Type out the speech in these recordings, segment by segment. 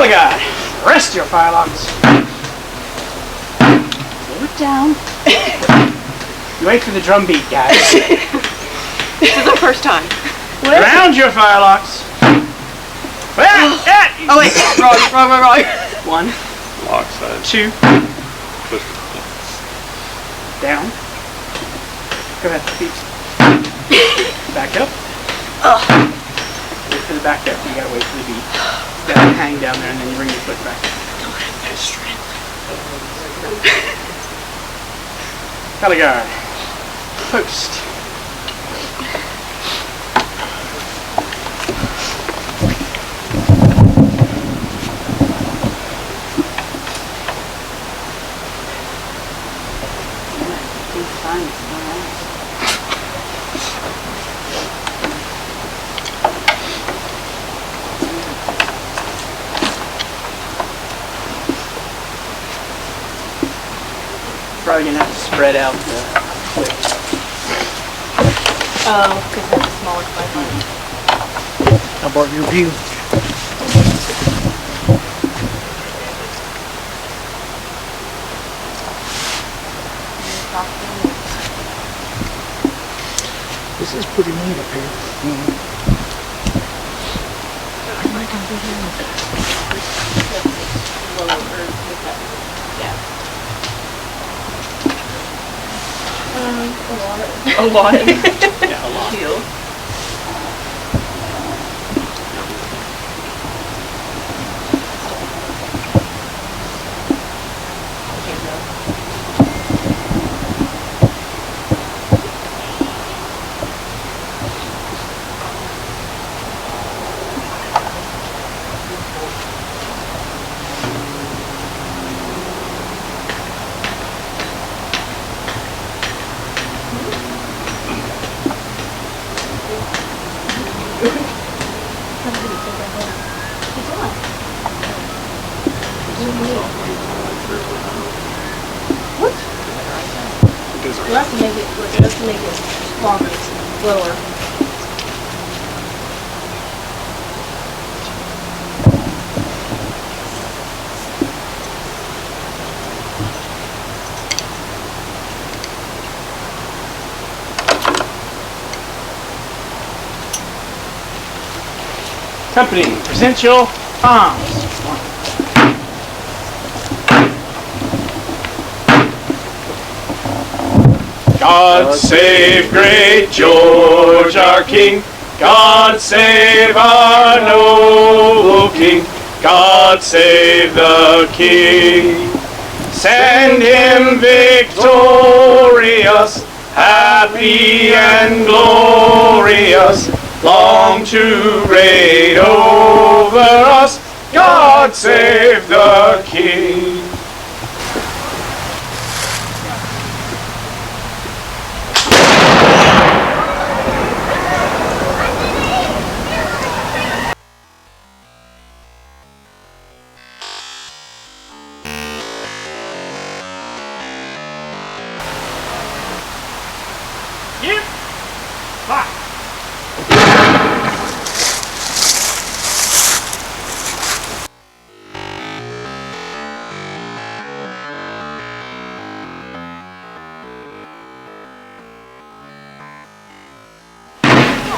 Color guard, rest your firelocks. Slow it down. You wait for the drum beat, guys. This is the first time. Round your firelocks. Oh wait, wrong. 1, Lock side. 2, Clifton. down. Go ahead, beat. Back up. Wait for the back up. You gotta wait for the beat. You gotta hang down there and then you bring your foot back. Color guard. Post. Probably gonna have to spread out the clip. Oh, because that's a smaller pipeline. How about your view? This is pretty neat up here. A lot. Yeah, a lot. We'll have to make it longer, slower. Company, present your arms. God save great George our King. God save our noble King. God save the King. Send him victorious, happy and glorious, long to reign over us. God save the King. Yep. Bye.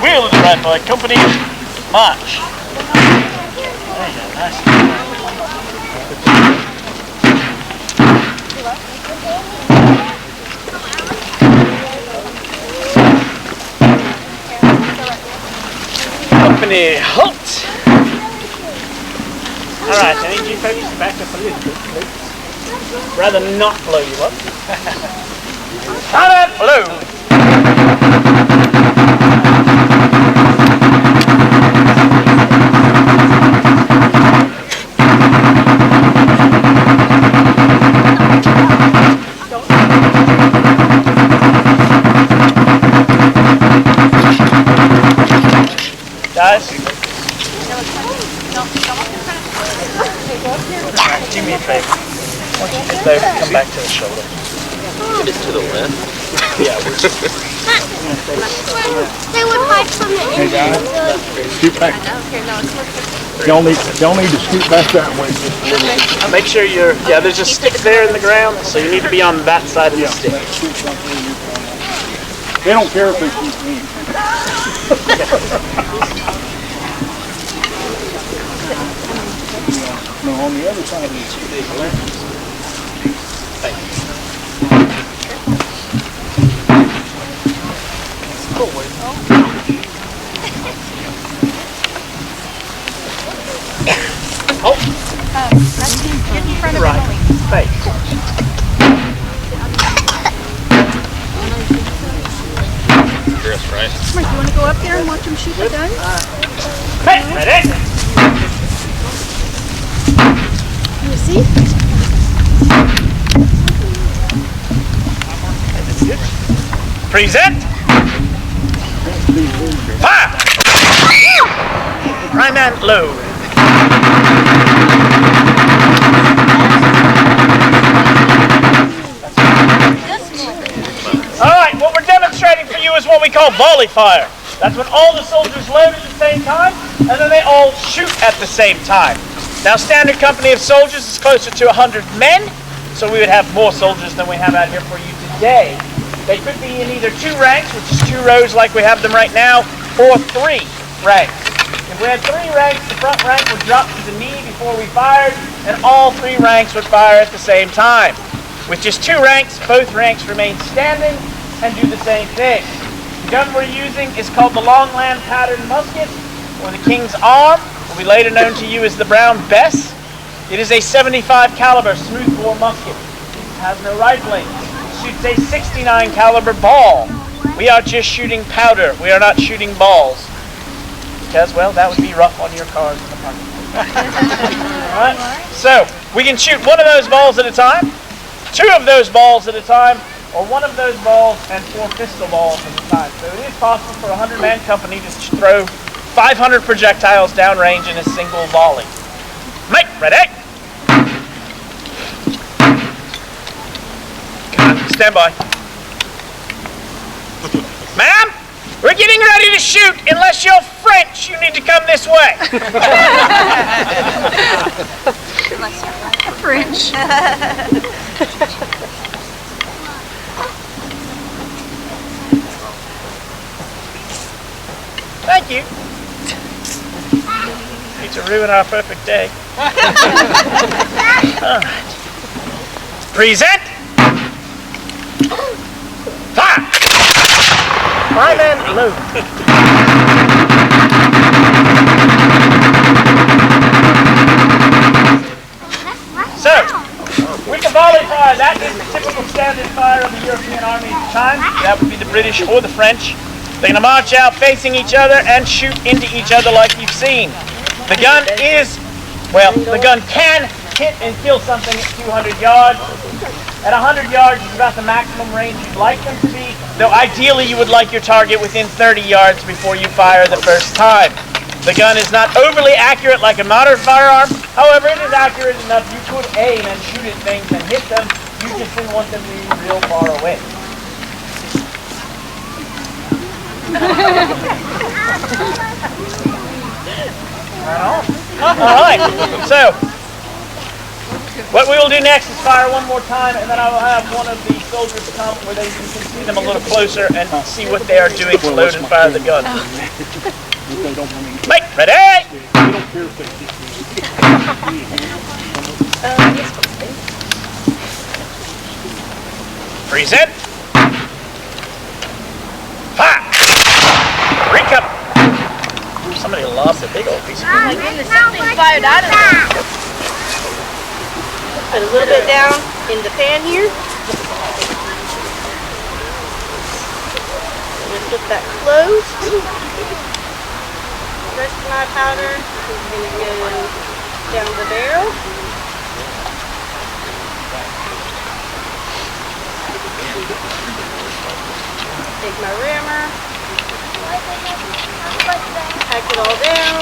Wheel of the Rat Bike Company, march. There you go, nice. Company, halt! Alright, I need you folks to back up a little bit, please. Rather not blow you up. Start it! Blow! Guys? Do me a favor. Once you get there, come back to the shoulder. It's to the left. Yeah. They would hide from the Indians. Scoot back. Okay, no, it's Y'all need to scoot back that way just a little bit. Make sure there's a stick there in the ground, so you need to be on that side of the stick. They don't care if they keep me. No, on the other side of the stick. Get in front of Right. Face. Chris, right? Mike, you want to go up there and watch them shoot the gun? Hey, ready? You see? Present. Fire! Prime and load. Alright, what we're demonstrating for you is what we call volley fire. That's when all the soldiers load at the same time, and then they all shoot at the same time. Now, standard company of soldiers is closer to 100 men, so we would have more soldiers than we have out here for you today. They could be in either 2 ranks, which is 2 rows like we have them right now, or 3 ranks. If we had 3 ranks, the front rank would drop to the knee before we fired, and all 3 ranks would fire at the same time. With just 2 ranks, both ranks remain standing and do the same thing. The gun we're using is called the Longland Pattern Musket, or the King's Arm, will be later known to you as the Brown Bess. It is a 75 caliber smoothbore musket. It has no rifling. It shoots a 69 caliber ball. We are just shooting powder. We are not shooting balls. Because, well, that would be rough on your cars in the parking lot. Alright? So, we can shoot 1 of those balls at a time, 2 of those balls at a time, or 1 of those balls and 4 pistol balls at a time. So it is possible for a 100-man company to throw 500 projectiles downrange in a single volley. Mike, ready? Stand by. Ma'am, we're getting ready to shoot. Unless you're French, you need to come this way. French. Thank you. Need to ruin our perfect day. All right. Present. Fire! Prime and load. So, we can volley fire. That is the typical standard fire of the European army at the time. That would be the British or the French. They're going to march out facing each other and shoot into each other like you've seen. The gun is, well, the gun can hit and kill something at 200 yards. At 100 yards is about the maximum range you'd like them to be, though ideally you would like your target within 30 yards before you fire the first time. The gun is not overly accurate like a modern firearm, however it is accurate enough you could aim and shoot at things and hit them, you just didn't want them to be real far away. Alright, so what we will do next is fire 1 more time, and then I will have one of the soldiers come where they can see them a little closer and see what they are doing to load and fire the gun. Mike, ready? Present. Fire! Recover. Somebody lost a big old piece of My goodness, something fired out of there. Put a little bit down in the pan here. I'm going to put that closed. The rest of my powder is going to go down the barrel. Take my rammer. Pack it all down.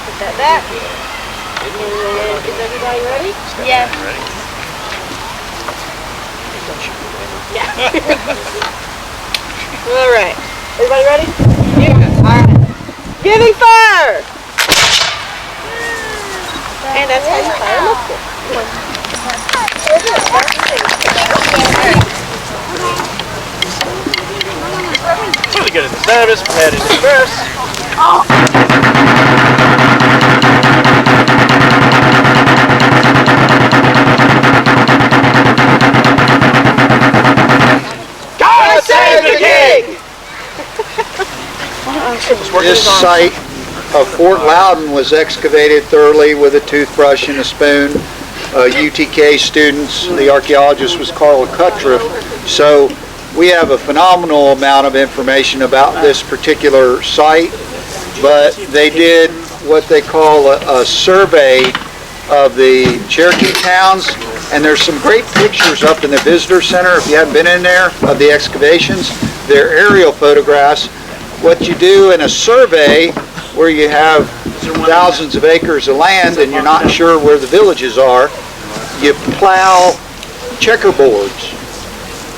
Put that back. And then, is everybody ready? Yeah. Yeah. All right. Everybody ready? Yeah. All right. Giving fire! And that's how you fire a musket. Really good at the service. Prepare to disperse. God save the king! This site of Fort Loudoun was excavated thoroughly with a toothbrush and a spoon. UTK students, the archaeologist was Carl Cuttriff. So we have a phenomenal amount of information about this particular site, but they did what they call a survey of the Cherokee towns, and there's some great pictures up in the visitor center if you haven't been in there of the excavations. They're aerial photographs. What you do in a survey where you have thousands of acres of land and you're not sure where the villages are, you plow checkerboards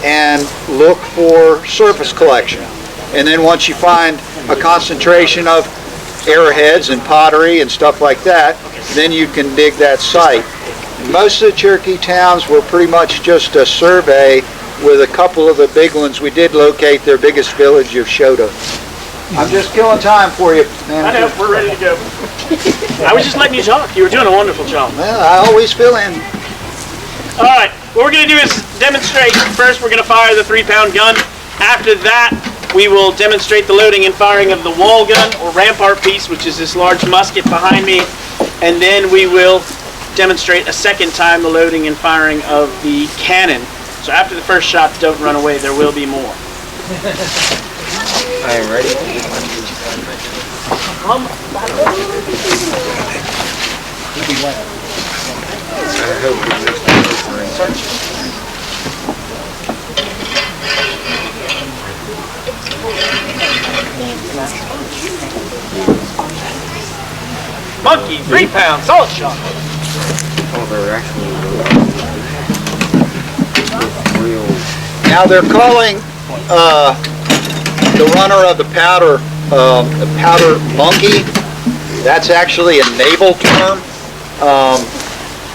and look for surface collection. And then once you find a concentration of arrowheads and pottery and stuff like that, then you can dig that site. Most of the Cherokee towns were pretty much just a survey, with a couple of the big ones. We did locate their biggest village of Shota. I'm just killing time for you, man. I know, we're ready to go. I was just letting you talk. You were doing a wonderful job. Well, I always fill in. All right, what we're going to do is demonstrate. First, we're going to fire the 3-pound gun. After that, we will demonstrate the loading and firing of the wall gun or rampart piece, which is this large musket behind me. And then we will demonstrate a second time the loading and firing of the cannon. So after the first shot, don't run away. There will be more. I am ready. Monkey, 3-pound, solid shot. Now they're calling the runner of the powder monkey. That's actually a naval term.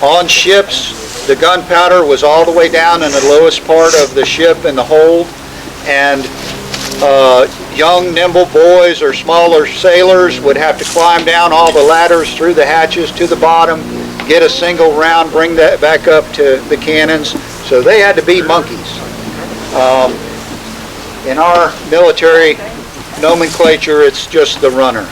On ships, the gunpowder was all the way down in the lowest part of the ship in the hold, and young nimble boys or smaller sailors would have to climb down all the ladders through the hatches to the bottom, get a single round, bring that back up to the cannons. So they had to be monkeys. In our military nomenclature, it's just the runner.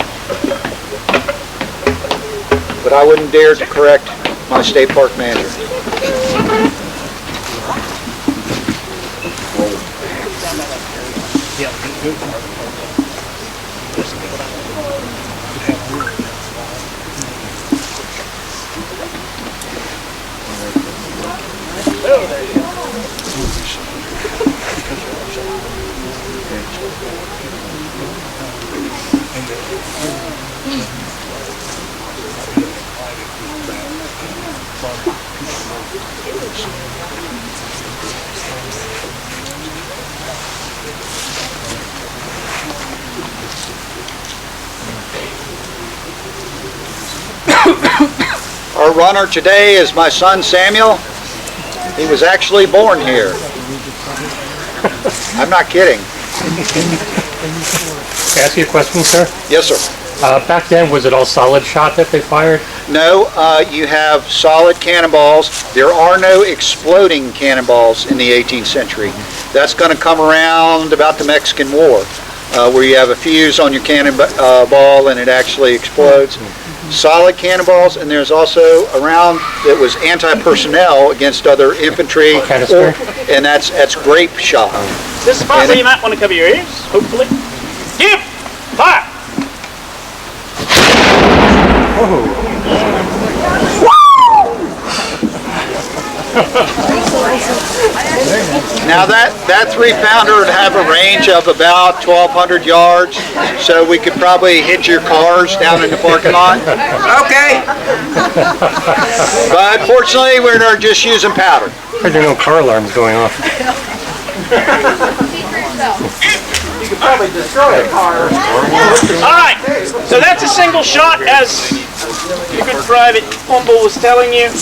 But I wouldn't dare to correct my state park manager. Our runner today is my son Samuel. He was actually born here. I'm not kidding. Can I ask you a question, sir? Yes, sir. Back then, was it all solid shot that they fired? No, you have solid cannonballs. There are no exploding cannonballs in the 18th century. That's going to come around about the Mexican War, where you have a fuse on your cannonball and it actually explodes. Solid cannonballs, and there's also a round that was anti-personnel against other infantry, and that's grape shot. This is a spot where you might want to cover your ears, hopefully. Give! Fire! Now that 3-pounder would have a range of about 1,200 yards, so we could probably hit your cars down in the parking lot. Okay. But fortunately, we're just using powder. There are no car alarms going off. probably destroy a car. All right, so that's a single shot, as the good Private Humble was telling you,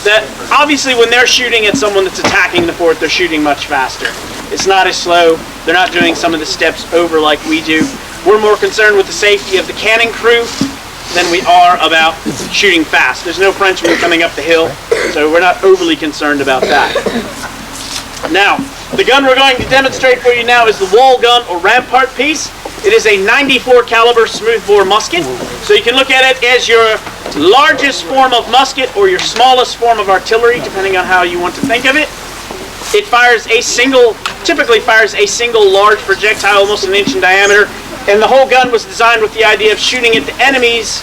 that obviously when they're shooting at someone that's attacking the fort, they're shooting much faster. It's not as slow. They're not doing some of the steps over like we do. We're more concerned with the safety of the cannon crew than we are about shooting fast. There's no Frenchmen coming up the hill, so we're not overly concerned about that. Now, the gun we're going to demonstrate for you now is the wall gun or rampart piece. It is a 94 caliber smoothbore musket. So you can look at it as your largest form of musket or your smallest form of artillery, depending on how you want to think of it. It typically fires a single large projectile, almost an inch in diameter. And the whole gun was designed with the idea of shooting at the enemy's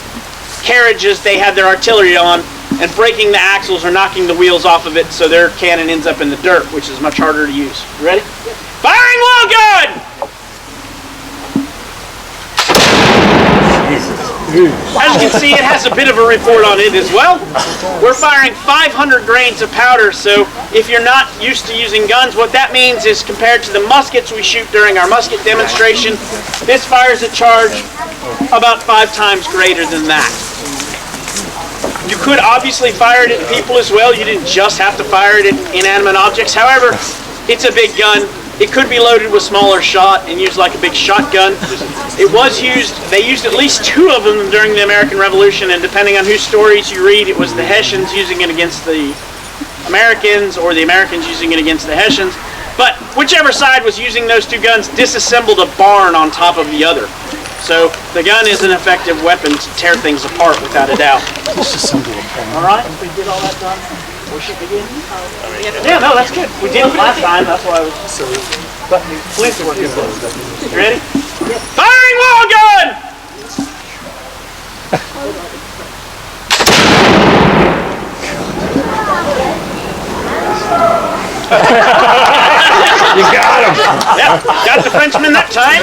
carriages they had their artillery on and breaking the axles or knocking the wheels off of it so their cannon ends up in the dirt, which is much harder to use. You ready? Firing wall gun! As you can see, it has a bit of a report on it as well. We're firing 500 grains of powder, so if you're not used to using guns, what that means is compared to the muskets we shoot during our musket demonstration, this fires a charge about 5 times greater than that. You could obviously fire it at people as well. You didn't just have to fire it at inanimate objects. However, it's a big gun. It could be loaded with smaller shot and used like a big shotgun. It was used, they used at least 2 of them during the American Revolution, and depending on whose stories you read, it was the Hessians using it against the Americans or the Americans using it against the Hessians. But whichever side was using those 2 guns disassembled a barn on top of the other. So the gun is an effective weapon to tear things apart without a doubt. Disassemble a barn. All right, we did all that done. We should begin. Yeah, no, that's good. We did it last time. That's why I was. But Flint's working good. You ready? Firing wall gun! You got him! Yeah, got the Frenchman that time.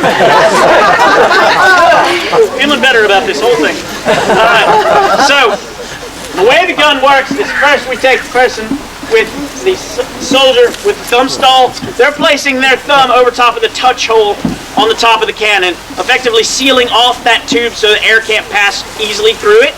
Feeling better about this whole thing. All right, so the way the gun works is first we take the person with the soldier with the thumb stall. They're placing their thumb over top of the touch hole on the top of the cannon, effectively sealing off that tube so the air can't pass easily through it.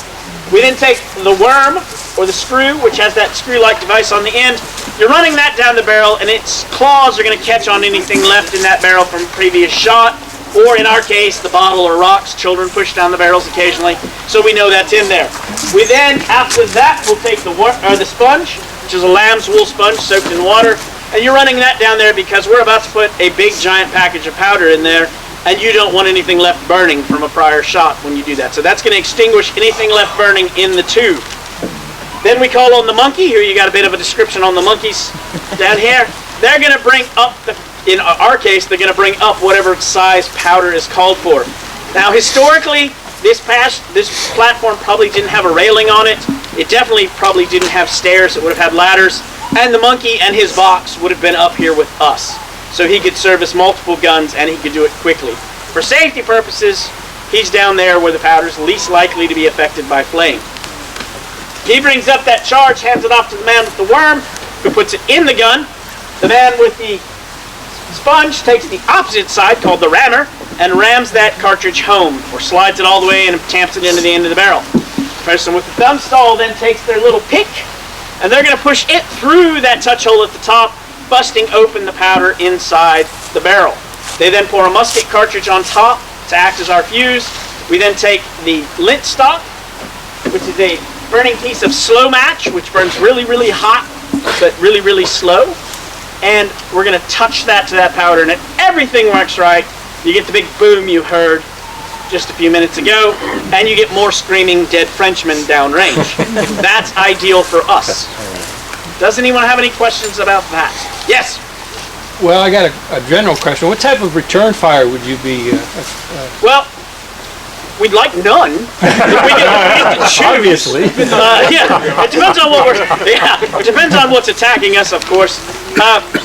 We then take the worm, or the screw, which has that screw-like device on the end. You're running that down the barrel, and its claws are going to catch on anything left in that barrel from a previous shot, or in our case, the bottle or rocks. Children push down the barrels occasionally, so we know that's in there. We then, after that, will take the sponge, which is a lamb's wool sponge soaked in water, and you're running that down there because we're about to put a big giant package of powder in there, and you don't want anything left burning from a prior shot when you do that. So that's going to extinguish anything left burning in the tube. Then we call on the monkey. Here you got a bit of a description on the monkeys down here. They're going to bring up, in our case, they're going to bring up whatever size powder is called for. Now historically, this platform probably didn't have a railing on it. It definitely probably didn't have stairs. It would have had ladders. And the monkey and his box would have been up here with us. So he could service multiple guns and he could do it quickly. For safety purposes, he's down there where the powder's least likely to be affected by flame. He brings up that charge, hands it off to the man with the worm, who puts it in the gun. The man with the sponge takes the opposite side, called the rammer, and rams that cartridge home, or slides it all the way in and tamps it into the end of the barrel. The person with the thumb stall then takes their little pick, and they're going to push it through that touch hole at the top, busting open the powder inside the barrel. They then pour a musket cartridge on top to act as our fuse. We then take the lint stock, which is a burning piece of slow match, which burns really, really hot, but really, really slow. And we're going to touch that to that powder, and if everything works right, you get the big boom you heard just a few minutes ago, and you get more screaming dead Frenchmen downrange. That's ideal for us. Does anyone have any questions about that? Yes? Well, I got a general question. What type of return fire would you be? Well, we'd like none. We get to choose. Obviously. Yeah, it depends on what it depends on what's attacking us, of course.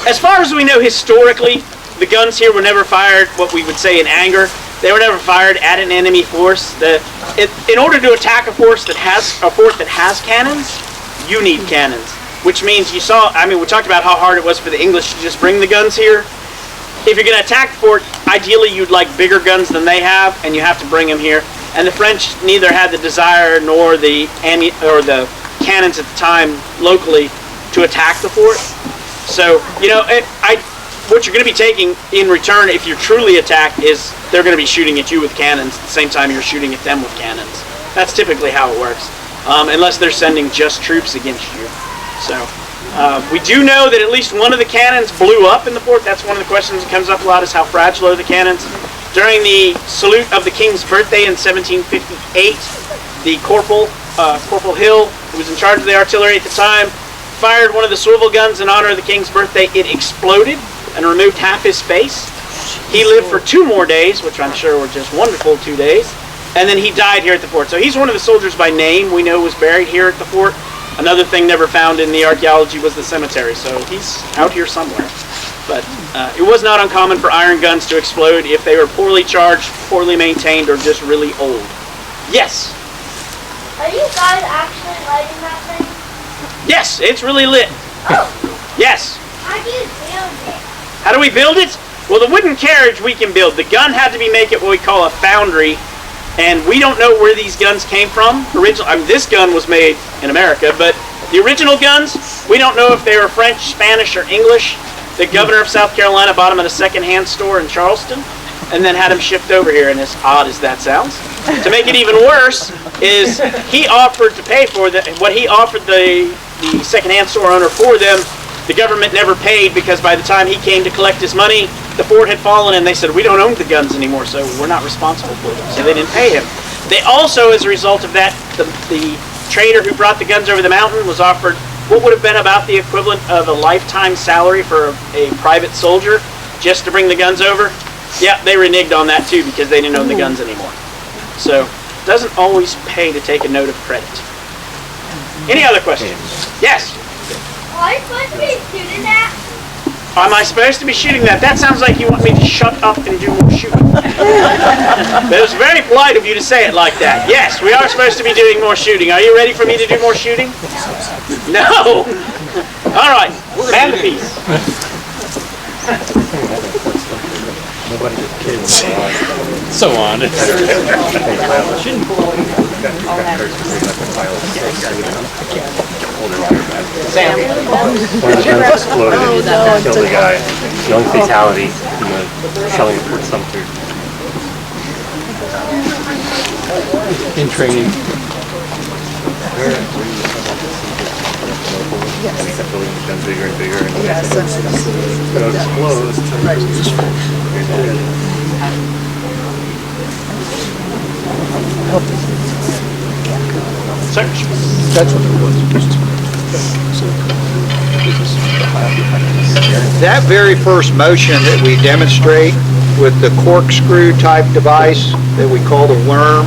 As far as we know historically, the guns here were never fired what we would say in anger. They were never fired at an enemy force. In order to attack a fort that has cannons, you need cannons. Which means we talked about how hard it was for the English to just bring the guns here. if you're going to attack the fort, ideally you'd like bigger guns than they have, and you have to bring them here. And the French neither had the desire nor the cannons at the time locally to attack the fort. So, you know, what you're going to be taking in return if you're truly attacked is they're going to be shooting at you with cannons at the same time you're shooting at them with cannons. That's typically how it works, unless they're sending just troops against you. So, we do know that at least one of the cannons blew up in the fort. That's one of the questions that comes up a lot, is how fragile are the cannons. During the salute of the King's birthday in 1758, the Corporal Hill, who was in charge of the artillery at the time, fired one of the swivel guns in honor of the King's birthday. It exploded and removed half his face. He lived for 2 more days, which I'm sure were just wonderful 2 days, and then he died here at the fort. So he's one of the soldiers by name we know was buried here at the fort. Another thing never found in the archaeology was the cemetery, so he's out here somewhere. But it was not uncommon for iron guns to explode if they were poorly charged, poorly maintained, or just really old. Yes? Are you guys actually lighting that thing? Yes, it's really lit. Oh. Yes. How do you build it? How do we build it? Well, the wooden carriage we can build. The gun had to be made at what we call a foundry, and we don't know where these guns came from. This gun was made in America, but the original guns, we don't know if they were French, Spanish, or English. The governor of South Carolina bought them at a second-hand store in Charleston, and then had them shipped over here, and as odd as that sounds. To make it even worse, is he offered to pay for what he offered the second-hand store owner for them. The government never paid, because by the time he came to collect his money, the fort had fallen, and they said, we don't own the guns anymore, so we're not responsible for them. So they didn't pay him. They also, as a result of that, the trader who brought the guns over the mountain was offered what would have been about the equivalent of a lifetime salary for a private soldier just to bring the guns over. Yeah, they reneged on that too, because they didn't own the guns anymore. So it doesn't always pay to take a note of credit. Any other questions? Yes? Are you supposed to be shooting that? Am I supposed to be shooting that? That sounds like you want me to shut up and do more shooting. But it was very polite of you to say it like that. Yes, we are supposed to be doing more shooting. Are you ready for me to do more shooting? No? All right, man the piece. So on. One of the guns exploded and killed a guy. The only fatality in the shelling of Fort Sumter. In training. And he kept building the guns bigger and bigger, and it explodes. Search. That's what it was. That very first motion that we demonstrate with the corkscrew type device that we call the worm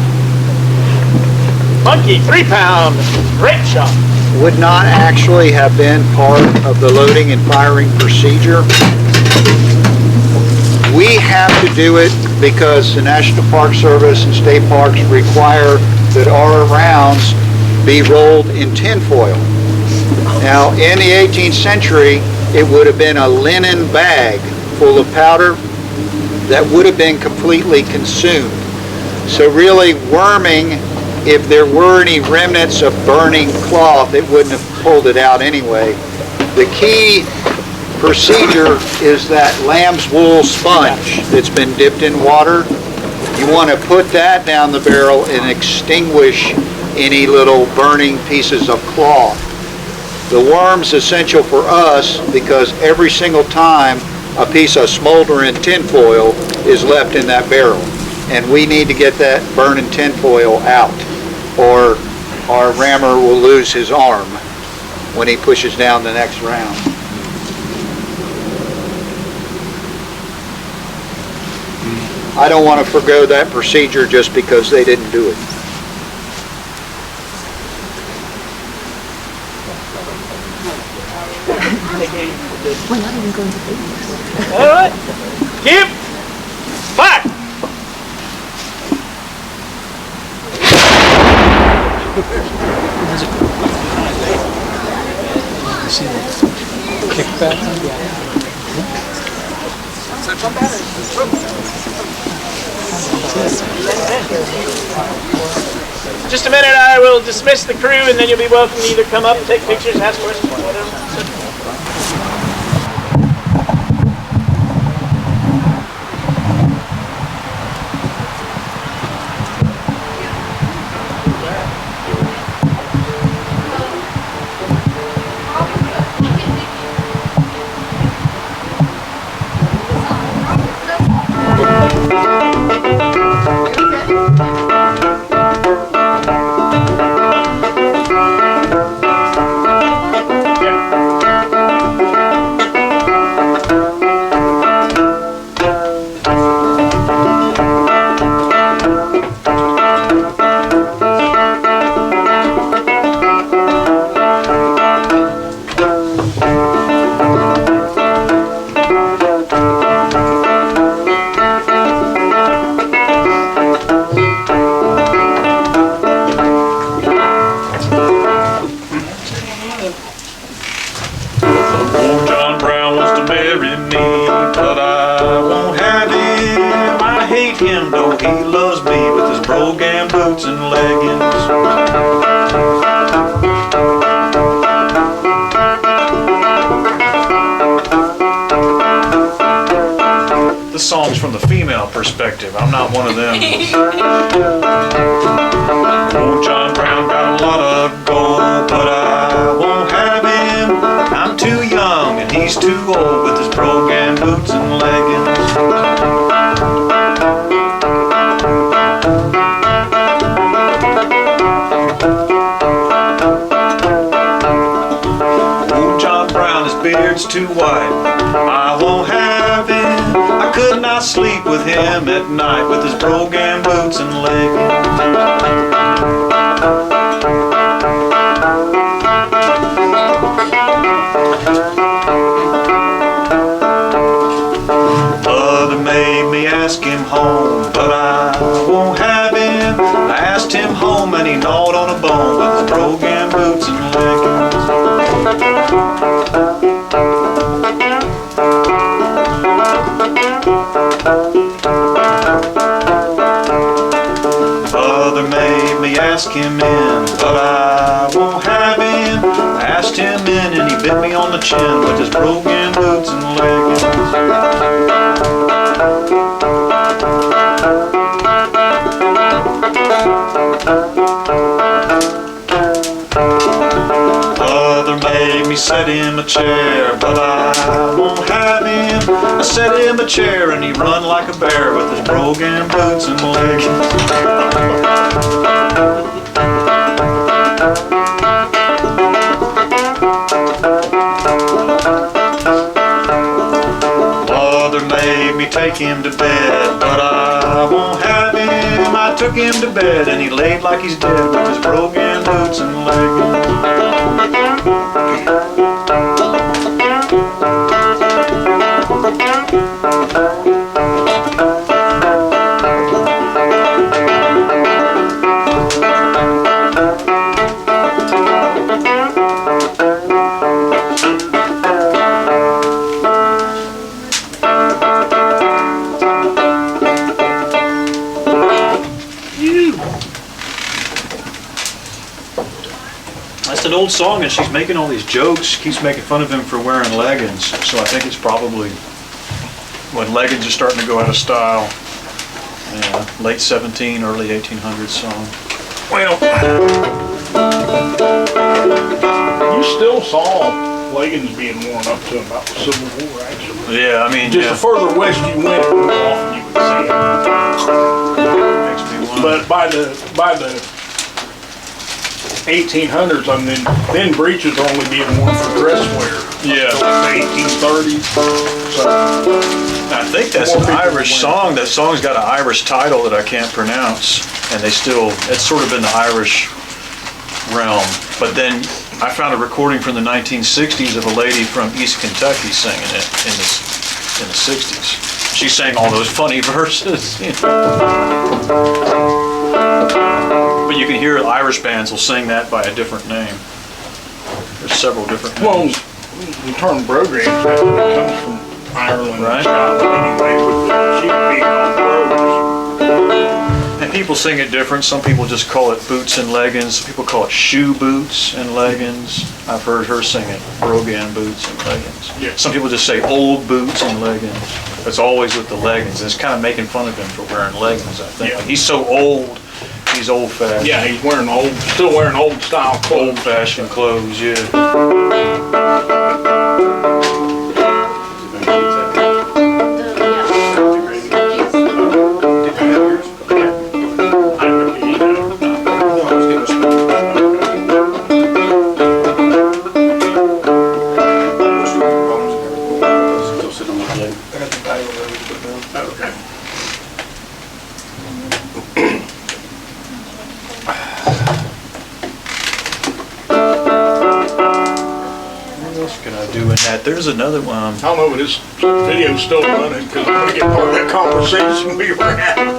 Monkey, 3-pound, great shot. would not actually have been part of the loading and firing procedure. We have to do it because the National Park Service and state parks require that our rounds be rolled in tinfoil. Now, in the 18th century, it would have been a linen bag full of powder that would have been completely consumed. So really, worming, if there were any remnants of burning cloth, it wouldn't have pulled it out anyway. The key procedure is that lamb's wool sponge that's been dipped in water. You want to put that down the barrel and extinguish any little burning pieces of cloth. The worm's essential for us because every single time a piece of smoldering tinfoil is left in that barrel, and we need to get that burning tinfoil out, or our rammer will lose his arm when he pushes down the next round. I don't want to forgo that procedure just because they didn't do it. We're not even going to do this. All right. Keep. Fire. You see the kickback? Just a minute, I will dismiss the crew, and then you'll be welcome to either come up, take pictures, ask questions, whatever. Perspective. I'm not one of them. Old John Brown got a lot of gold, but I won't have him. I'm too young and he's too old with his brogan boots and leggings. Old John Brown, his beard's too white. I won't have him. I could not sleep with him at night with his brogan boots and leggings. Mother made me ask him home, but I won't have him. I asked him home and he gnawed on a bone with his brogan boots and leggings. Mother made me ask him in, but I won't have him. I asked him in and he bit me on the chin with his brogan boots and leggings. Mother made me sit in a chair, but I won't have him. I sat in a chair and he run like a bear with his brogan boots and leggings. Mother made me take him to bed, but I won't have him. I took him to bed and he laid like he's dead with his brogan boots and leggings. That's an old song and she's making all these jokes. She keeps making fun of him for wearing leggings. So I think it's probably when leggings are starting to go out of style. Yeah, late 17, early 1800s song. Well, You still saw leggings being worn up to about the Civil War, actually. yeah, I mean, Just yeah. the further west you went, the more often you would see it. Makes me wonder. But by the 1800s, I mean, then breeches are only being worn for dress wear. Yeah. So like the 1830s. So I think that's an Irish song. That song's got an Irish title that I can't pronounce, and they still, it's sort of in the Irish realm. But then I found a recording from the 1960s of a lady from East Kentucky singing it in the 60s. She sang all those funny verses. You know. But you can hear Irish bands will sing that by a different name. There's several different names. well, the term brogram actually comes from Ireland, Right. Scotland, anyway, with the sheep being on roads. And people sing it different. Some people just call it boots and leggings. Some people call it shoe boots and leggings. I've heard her sing it, Brogan boots and leggings. Yeah. Some people just say old boots and leggings. It's always with the leggings. It's kind of making fun of him for wearing leggings, I think. Yeah. Like, he's so old, he's old-fashioned. Yeah, he's wearing still wearing old style clothes. Old-fashioned clothes, yeah. There's another one. I don't know if this video's still running because I'm going to get part of that conversation we were having.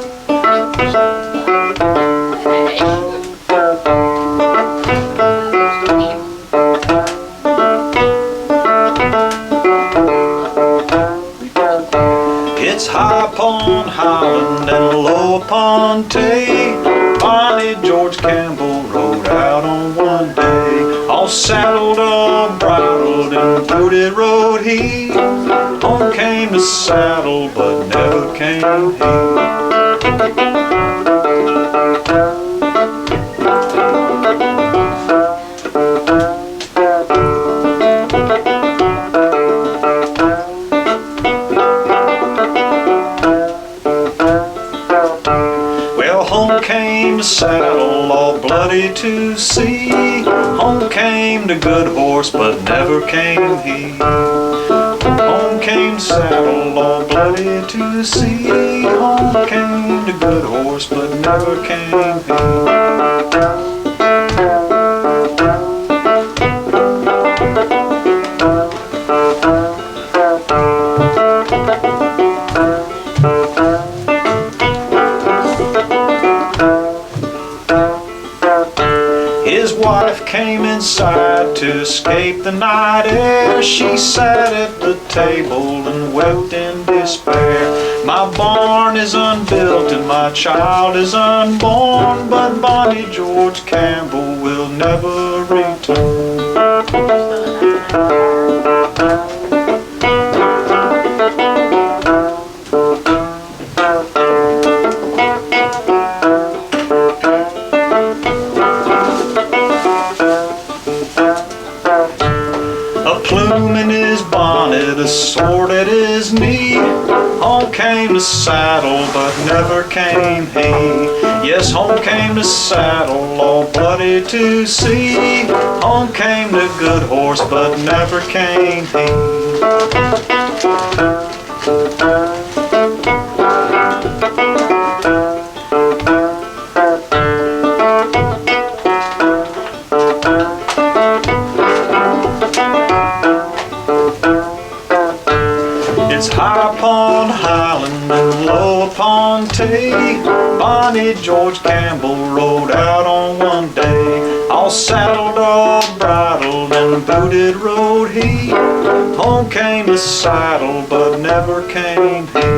It's high upon Highland and low upon Tay. Bonnie George Campbell rode out on one day. All saddled, all bridled, and booted rode he. Home came the saddle, but never came he. Saddle all bloody to see. Home came the good horse, but never came he. Home came saddle all bloody to see. Home came the good horse, but never came he. Came inside to escape the night air. She sat at the table and wept in despair. My barn is unbuilt and my child is unborn, but Bonnie George Campbell will never return. A sword at his knee. Home came the saddle, but never came he. Yes, home came the saddle, all bloody to see. Home came the good horse, but never came he. High upon Highland and low upon Tay. Bonnie George Campbell rode out on one day. All saddled, all bridled, and booted rode he. Home came the saddle, but never came he.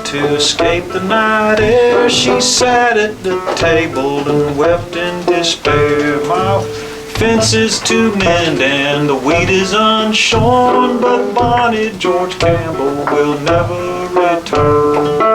To escape the night air, she sat at the table and wept in despair. My fence is to mend and the wheat is unshorn, but Bonnie George Campbell will never return.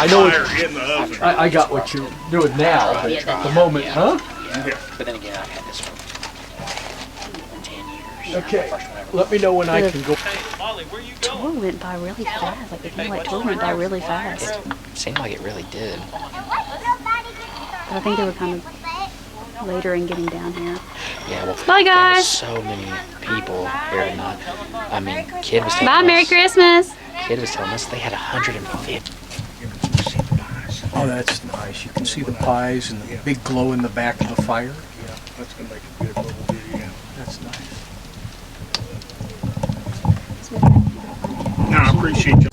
I know fire in the oven. I got what you're doing now, but at the moment, huh? But then again, I've had this for 10 years. Okay, let me know when I can go. Hey, Molly, where you Tour going? went by really fast. Like, it felt like tour went by really fast. Seemed like it really did. But I think they were kind of later in getting down here. Yeah, well, Bye, there guys. was so many people here tonight. I mean, kid was telling Bye, us, Merry Christmas. Kid was telling us they had 150. Oh, that's nice. You can see the pies and the big glow in the back of the fire. Yeah, that's gonna make a good little video. That's nice. No, I appreciate you.